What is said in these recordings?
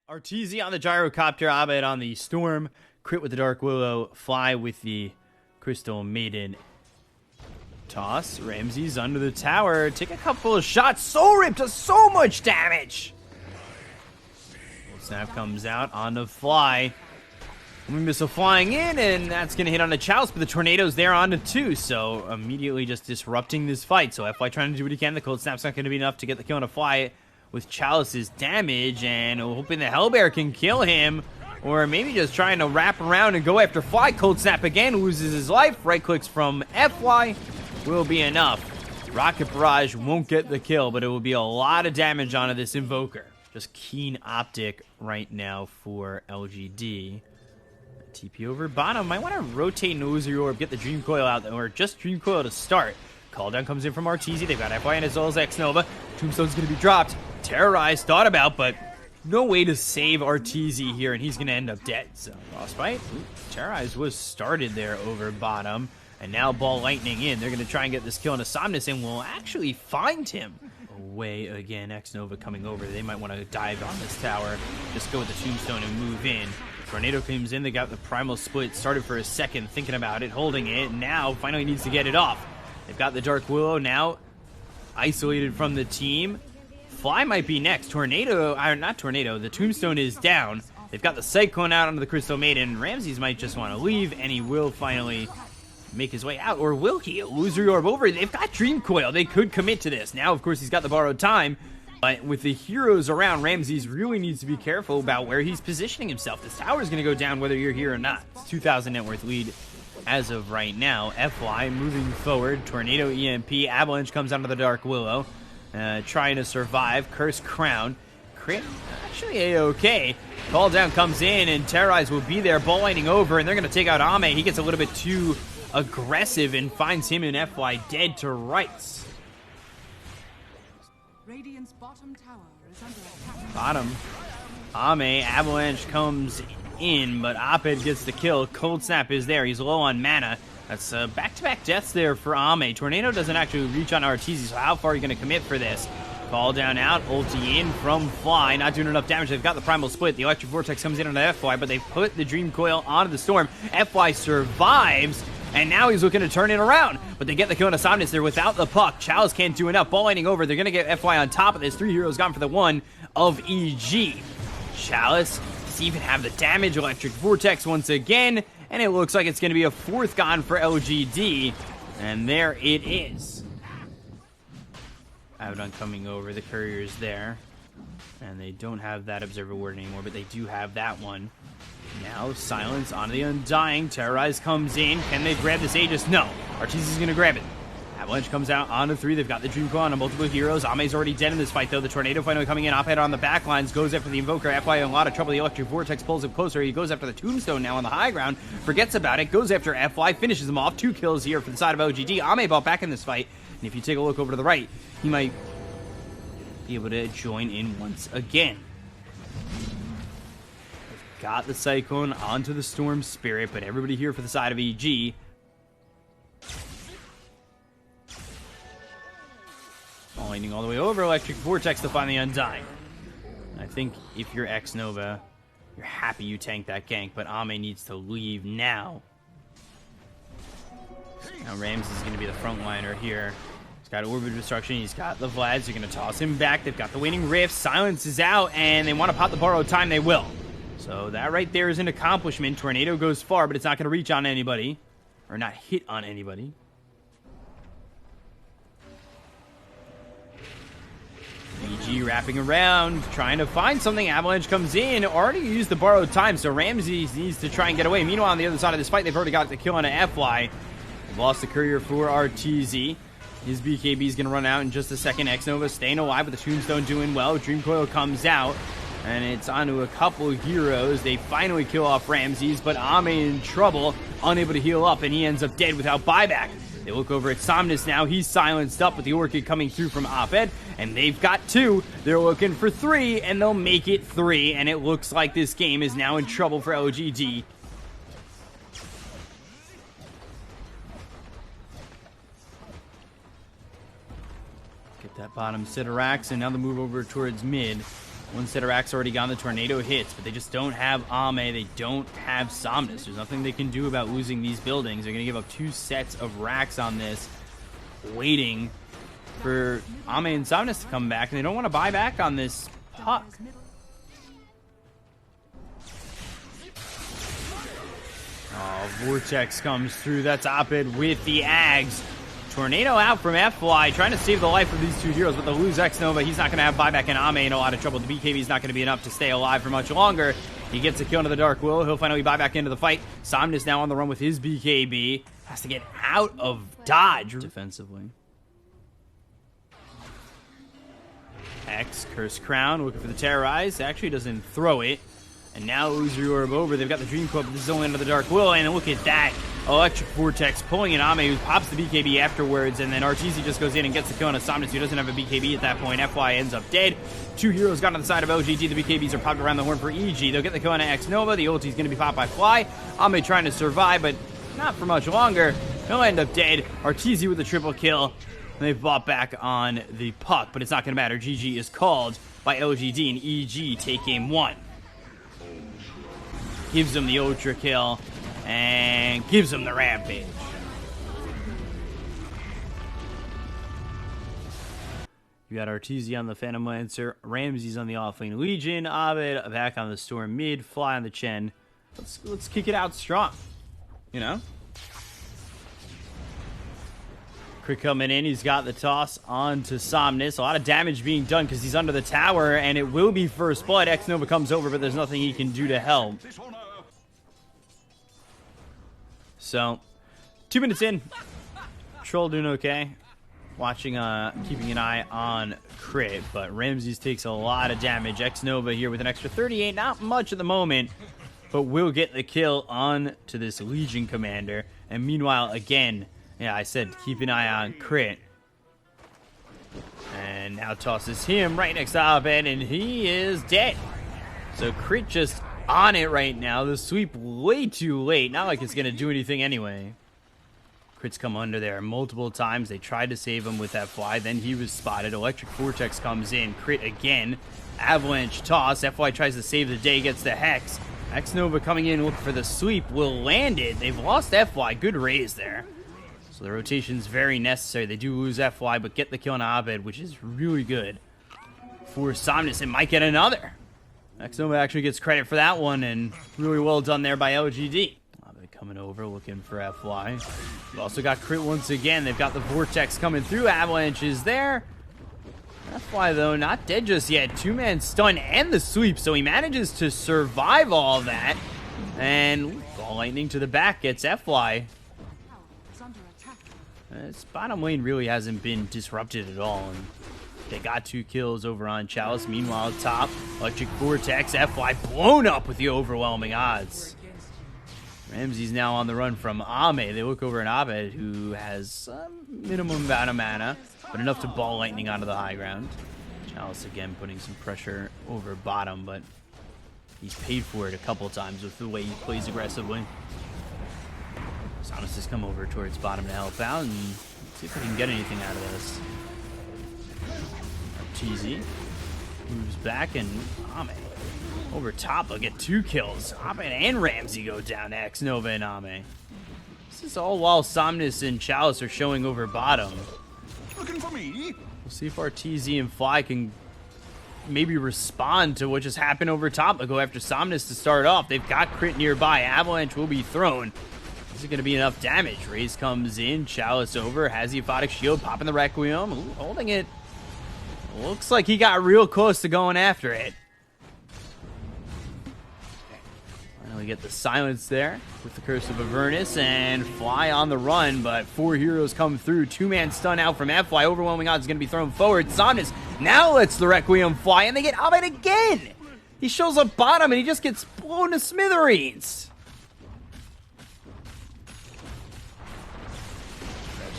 Arteezy on the gyrocopter, Abed on the storm, crit with the Dark Willow, fly with the Crystal Maiden. Toss, Ramses under the tower, take a couple of shots, Soul Rip does so much damage! Snap comes out on the fly. Missile flying in, and that's going to hit on the Chalice, but the Tornado's there on the 2, so immediately just disrupting this fight. So FY trying to do what he can, the Cold Snap's not going to be enough to get the kill on a fly with Chalice's damage, and hoping the Hellbear can kill him, or maybe just trying to wrap around and go after Fly. Cold Snap again, loses his life, right clicks from FY, will be enough. Rocket Barrage won't get the kill, but it will be a lot of damage onto this Invoker. Just keen optic right now for LGD. TP over bottom, might want to rotate Nosy Orb, get the Dream Coil out, or just Dream Coil to start. Call down comes in from Arteezy, they've got FY and as well as X-Nova. Tombstone's going to be dropped. Terrorize, thought about, but no way to save Arteezy here, and he's going to end up dead. So, lost fight. Terrorize was started there over bottom, and now Ball Lightning in. They're going to try and get this kill on Somnus, and will actually find him. Away again, X-Nova coming over. They might want to dive on this tower, just go with the Tombstone and move in. Tornado comes in, they got the Primal Split, started for a second, thinking about it, holding it, now finally needs to get it off. They've got the Dark Willow now isolated from the team. Fly might be next. Tornado, not Tornado, the Tombstone is down. They've got the Cyclone out onto the Crystal Maiden. Ramses might just want to leave, and he will finally make his way out. Or will he? Illusory Orb over. They've got Dream Coil. They could commit to this. Now, of course, he's got the borrowed time. But with the heroes around, Ramses really needs to be careful about where he's positioning himself. This tower is going to go down whether you're here or not. It's 2,000 net worth lead as of right now. FY moving forward. Tornado EMP. Avalanche comes onto the Dark Willow. Trying to survive. Curse Crown. Crit. Actually A-okay. Call down comes in, and Terrorize will be there. Ball Lightning over, and they're going to take out Ame. He gets a little bit too aggressive and finds him and FY dead to rights. Radiant's bottom tower is under attack. Bottom. Ame. Avalanche comes in, but Oped gets the kill. Cold Snap is there. He's low on mana. That's back-to-back deaths there for Ame. Tornado doesn't actually reach on Arteezy, so how far are you going to commit for this? Call down out, ulti in from Fly, not doing enough damage. They've got the Primal Split. The Electric Vortex comes in on the FY, but they put the Dream Coil onto the Storm. FY survives, and now he's looking to turn it around. But they get the kill on Somnus. They're without the puck. Chalice can't do enough. Ball Lightning over. They're going to get FY on top of this. 3 heroes gone for the 1 of EG. Chalice does even have the damage. Electric Vortex once again. And it looks like it's going to be a 4th gone for LGD. And there it is. Abaddon coming over. The Courier's there. And they don't have that Observer Ward anymore, but they do have that one. Now, Silence on the Undying. Terrorize comes in. Can they grab this Aegis? No. Arteezy's going to grab it. Avalanche comes out onto 3. They've got the Dream Coil on multiple heroes. Ame's already dead in this fight, though. The Tornado finally coming in. Ophead on the back lines. Goes after the Invoker. FY in a lot of trouble. The Electric Vortex pulls him closer. He goes after the Tombstone now on the high ground. Forgets about it. Goes after FY. Finishes him off. 2 kills here for the side of OGD. Ame bought back in this fight. And if you take a look over to the right, he might be able to join in once again. Got the Cyclone onto the Storm Spirit, but everybody here for the side of EG. Lightning all the way over. Electric Vortex to find the Undying. I think if you're X-Nova, you're happy you tanked that gank, but Ame needs to leave now. Now Ramses is going to be the frontliner here. He's got Orb of Destruction. He's got the Vlads. They're going to toss him back. They've got the Waning Rift. Silence is out, and they want to pop the borrowed time. They will. So that right there is an accomplishment. Tornado goes far, but it's not going to reach on anybody. Or not hit on anybody. EG wrapping around, trying to find something. Avalanche comes in, already used the borrowed time, so Ramses needs to try and get away. Meanwhile, on the other side of this fight, they've already got the kill on an FY. They've lost the Courier for Arteezy. His BKB is going to run out in just a second. X-Nova staying alive with the Tombstone doing well. Dream Coil comes out, and it's onto a couple heroes. They finally kill off Ramses, but Ame in trouble, unable to heal up, and he ends up dead without buyback. They look over at Somnus now. He's silenced up with the Orchid coming through from Oped, and they've got 2. They're looking for 3, and they'll make it 3, and it looks like this game is now in trouble for LGD. Get that bottom Siderax, and now the move over towards mid. One set of racks already gone. The tornado hits, but they just don't have Ame. They don't have Somnus. There's nothing they can do about losing these buildings. They're going to give up 2 sets of racks on this, waiting for Ame and Somnus to come back, and they don't want to buy back on this puck. Oh, Vortex comes through. That's Opid with the Ags. Tornado out from FY, trying to save the life of these 2 heroes, but they'll lose X-Nova. He's not going to have buyback, and Ame in a lot of trouble. The BKB is not going to be enough to stay alive for much longer. He gets a kill into the Dark Will. He'll finally buy back into the fight. Somnus now on the run with his BKB. Has to get out of dodge defensively. X, Curse Crown, looking for the Terrorize. Actually doesn't throw it. And now Illusory Orb over. They've got the Dream Club, but this is only under the Dark Will. And look at that. Electric Vortex pulling in Ame, who pops the BKB afterwards. And then RTZ just goes in and gets the kill on a Somnus, who doesn't have a BKB at that point. FY ends up dead. 2 heroes got on the side of LGD. The BKBs are popped around the horn for EG. They'll get the kill on X Nova. The ulti is going to be popped by Fly. Ame trying to survive, but not for much longer. He'll end up dead. RTZ with a triple kill. And they've bought back on the puck, but it's not going to matter. GG is called by LGD, and EG take game 1. Gives them the ultra kill, and gives them the rampage. You got Arteezy on the Phantom Lancer, Ramses on the offlane Legion, Abed back on the Storm mid, Fly on the Chen. Let's kick it out strong, you know? Crit coming in, he's got the toss onto Somnus. A lot of damage being done because he's under the tower, and it will be first blood. X-Nova comes over, but there's nothing he can do to help. So, 2 minutes in. Troll doing okay. Watching, keeping an eye on Crit, but Ramses takes a lot of damage. X-Nova here with an extra 38, not much at the moment, but will get the kill on to this Legion commander. And meanwhile, again, yeah, I said keep an eye on Crit. And now tosses him right next to Abed, and he is dead. So Crit just on it right now. The sweep way too late. Not like it's going to do anything anyway. Crit's come under there multiple times. They tried to save him with that Fly. Then he was spotted. Electric Vortex comes in. Crit again. Avalanche toss. FY tries to save the day. Gets the Hex. X-Nova coming in looking for the sweep. Will land it. They've lost FY. Good raise there. So the rotation's very necessary. They do lose FY, but get the kill on Abed, which is really good. For Somnus, it might get another. X-Nova actually gets credit for that one, and really well done there by LGD. Abed coming over, looking for FY. We've also got Crit once again. They've got the Vortex coming through. Avalanche is there. FY, though, not dead just yet. 2-man stun and the sweep, so he manages to survive all that. And Ball Lightning to the back gets FY. This bottom lane really hasn't been disrupted at all. And they got 2 kills over on Chalice. Meanwhile, top, Electric Vortex, FY blown up with the overwhelming odds. Ramsey's now on the run from Ame. They look over at Abed, who has a minimum amount of mana, but enough to Ball Lightning onto the high ground. Chalice again putting some pressure over bottom, but he's paid for it a couple times with the way he plays aggressively. Somnus has come over towards bottom to help out, and see if we can get anything out of this. Cheesy moves back, and Ame over top. They'll get 2 kills. Abed and Ramsey go down to X-Nova and Ame. This is all while Somnus and Chalice are showing over bottom. Looking for me? We'll see if RTZ and Fly can maybe respond to what just happened over top. They'll go after Somnus to start off. They've got Crit nearby. Avalanche will be thrown. Is it going to be enough damage? Raze comes in. Chalice over. Has the Aphotic Shield. Popping the Requiem. Ooh, holding it. Looks like he got real close to going after it. Finally get the silence there with the Curse of Avernus and Fly on the run, but 4 heroes come through. 2-man stun out from FY. Overwhelming odds is going to be thrown forward. Somnus now lets the Requiem fly, and they get Abed again. He shows up bottom, and he just gets blown to smithereens.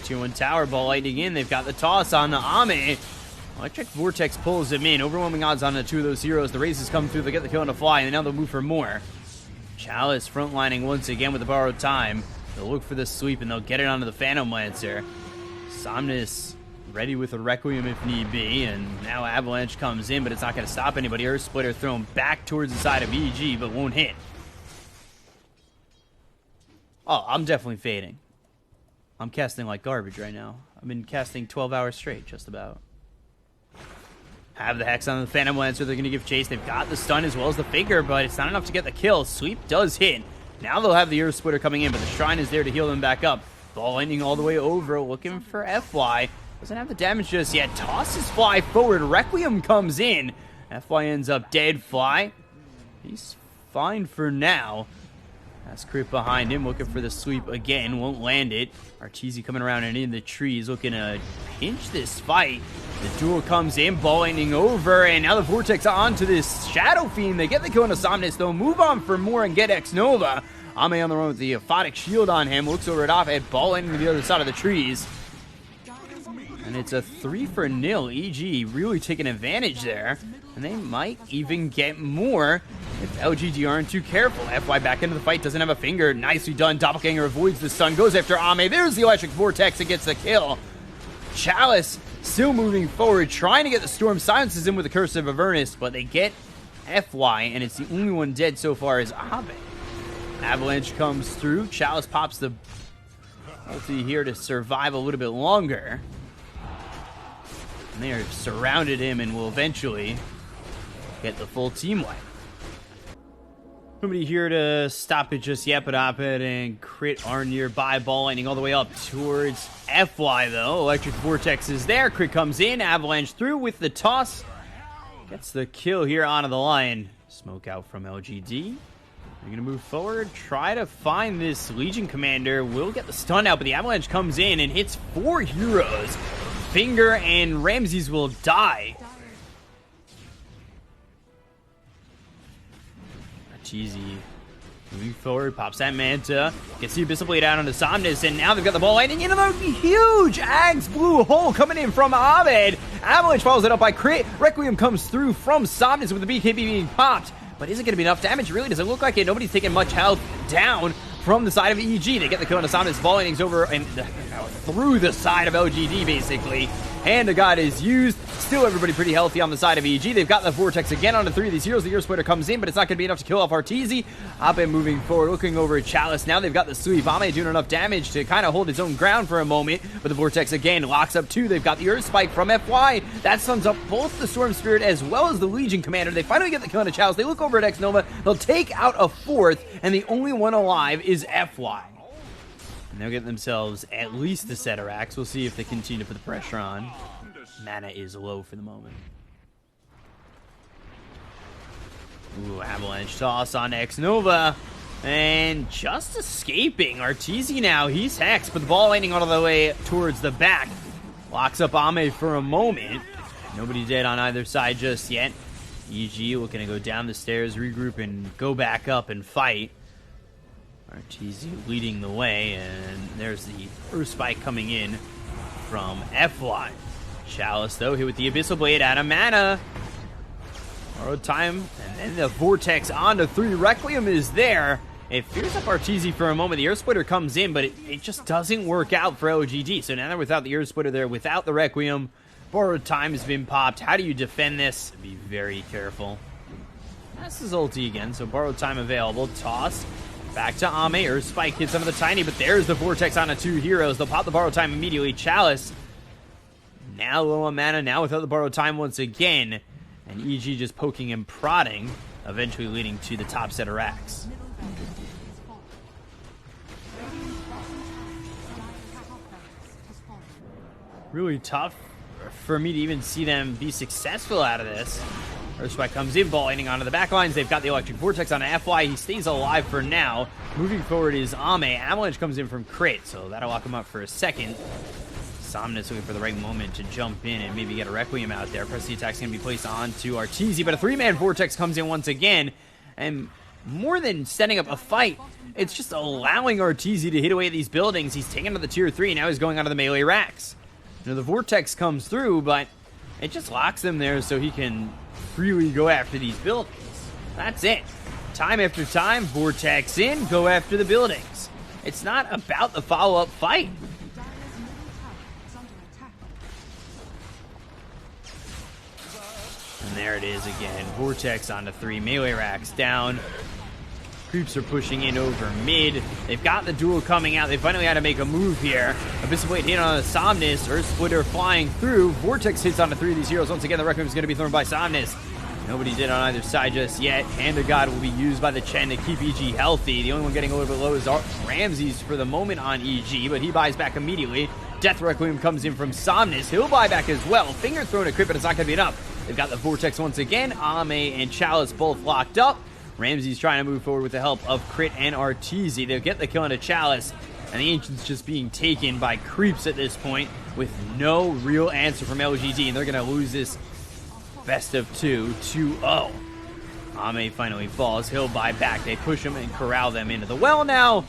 Tier 1 tower, Ball Lightning in. They've got the toss on the Ame. Electric Vortex pulls him in. Overwhelming odds on the 2 of those heroes. The races come through. They get the kill on the Fly, and now they'll move for more. Chalice frontlining once again with the borrowed time. They'll look for the sweep, and they'll get it onto the Phantom Lancer. Somnus ready with a Requiem if need be, and now Avalanche comes in, but it's not going to stop anybody. Earth Splitter thrown back towards the side of EG, but won't hit. Oh, I'm definitely fading. I'm casting like garbage right now. I've been casting 12 hours straight, just about. Have the Hex on the Phantom Lancer. They're going to give chase. They've got the stun as well as the Finger, but it's not enough to get the kill. Sweep does hit. Now they'll have the Earth Splitter coming in, but the Shrine is there to heal them back up. Ball lightning all the way over, looking for FY. Doesn't have the damage just yet. Tosses Fly forward. Requiem comes in. FY ends up dead. Fly, he's fine for now. That's Crit behind him, looking for the sweep again. Won't land it. Arteezy coming around and in the trees, looking to pinch this fight. The duel comes in, ball lightning over, and now the Vortex onto this Shadow Fiend. They get the kill into Somnus, though. Move on for more and get X-Nova. Ame on the run with the Aphotic Shield on him. Looks over it off at ball lightning to the other side of the trees. And it's a 3-0. EG really taking advantage there. And they might even get more if LGD aren't too careful. FY back into the fight, doesn't have a finger. Nicely done. Doppelganger avoids the stun, goes after Ame. There's the Electric Vortex and gets the kill. Chalice still moving forward, trying to get the Storm. Silences him with the Curse of Avernus, but they get FY, and it's the only one dead so far is Abe. Avalanche comes through. Chalice pops the ulti here to survive a little bit longer. And they are surrounded him and will eventually get the full team wipe. Nobody here to stop it just yet, but Opet and Crit are nearby. Ball lightning all the way up towards FY, though. Electric Vortex is there. Crit comes in. Avalanche through with the toss. Gets the kill here onto the line. Smoke out from LGD. They're going to move forward, try to find this Legion Commander. Will get the stun out, but the Avalanche comes in and hits 4 heroes. Finger and Ramses will die. Arteezy moving forward, pops that Manta, gets the Abyssal Blade out onto Somnus, and now they've got the ball lightning into the huge Ag's blue hole coming in from Abed. Avalanche follows it up by Crit. Requiem comes through from Somnus with the BKB being popped, but isn't going to be enough damage. Really doesn't look like it. Nobody's taking much health down from the side of EG. They get the kill on Somnus. Ball lightning's over and through the side of LGD, basically. Hand of God is used. Still everybody pretty healthy on the side of EG. They've got the Vortex again onto 3 of these heroes. The Earth Splitter comes in, but it's not going to be enough to kill off Arteezy. Abe moving forward, looking over at Chalice. Now they've got the sweep. Ame doing enough damage to kind of hold his own ground for a moment, but the Vortex again locks up 2. They've got the Earth Spike from FY. That sums up both the Storm Spirit as well as the Legion Commander. They finally get the kill on Chalice. They look over at X-Nova. They'll take out a 4th, and the only one alive is FY. And they'll get themselves at least a set of racks. We'll see if they continue to put the pressure on. Mana is low for the moment. Ooh, Avalanche toss on X-Nova. And just escaping. Arteezy now, he's hexed, but the ball lightning all the way towards the back. Locks up Ame for a moment. Nobody dead on either side just yet. EG looking to go down the stairs, regroup, and go back up and fight. Arteezy leading the way, and there's the Earth Spike coming in from FY. Chalice, though, hit with the Abyssal Blade out of mana. Borrowed time, and then the Vortex onto 3. Requiem is there. It fears up Arteezy for a moment. The Earth Splitter comes in, but it just doesn't work out for LGD. So now they're without the Earth Splitter there, without the Requiem. Borrowed time has been popped. How do you defend this? Be very careful. That's his ulti again, so borrowed time available. Toss. Back to Ame. Earth Spike hits under the Tiny, but there's the Vortex onto 2 heroes. They'll pop the borrowed time immediately. Chalice now low on mana, now without the borrowed time once again. And EG just poking and prodding, eventually leading to the top set of racks. Really tough for me to even see them be successful out of this. Earth Spike comes in, ball lightning onto the back lines. They've got the Electric Vortex on FY. He stays alive for now. Moving forward is Ame. Avalanche comes in from Crit, so that'll lock him up for a second. Somnus looking for the right moment to jump in and maybe get a Requiem out there. Press the attack's going to be placed onto Arteezy, but a 3-man Vortex comes in once again. And more than setting up a fight, it's just allowing Arteezy to hit away at these buildings. He's taken to the tier 3, now he's going onto the melee racks. You know, the Vortex comes through, but it just locks him there so he can freely go after these buildings. That's it. Time after time, Vortex in, go after the buildings. It's not about the follow-up fight. And there it is again. Vortex onto 3. Melee racks down. Creeps are pushing in over mid. They've got the duel coming out. They finally had to make a move here. Abyssal Blade hit on a Somnus. Earth Splitter flying through. Vortex hits onto 3 of these heroes. Once again, the Requiem is going to be thrown by Somnus. Nobody did on either side just yet. Hand of God will be used by the Chen to keep EG healthy. The only one getting a little bit low is Ramses for the moment on EG, but he buys back immediately. Death Requiem comes in from Somnus. He'll buy back as well. Finger thrown at Crit, but it's not going to be enough. They've got the Vortex once again. Ame and Chalice both locked up. Ramsey's trying to move forward with the help of Crit and Arteezy. They'll get the kill into Chalice, and the Ancient's just being taken by creeps at this point with no real answer from LGD, and they're going to lose this best of 2-0. Ame finally falls. He'll buy back. They push him and corral them into the well now,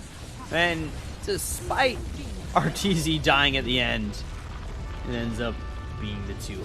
and despite Arteezy dying at the end, it ends up being the 2-0.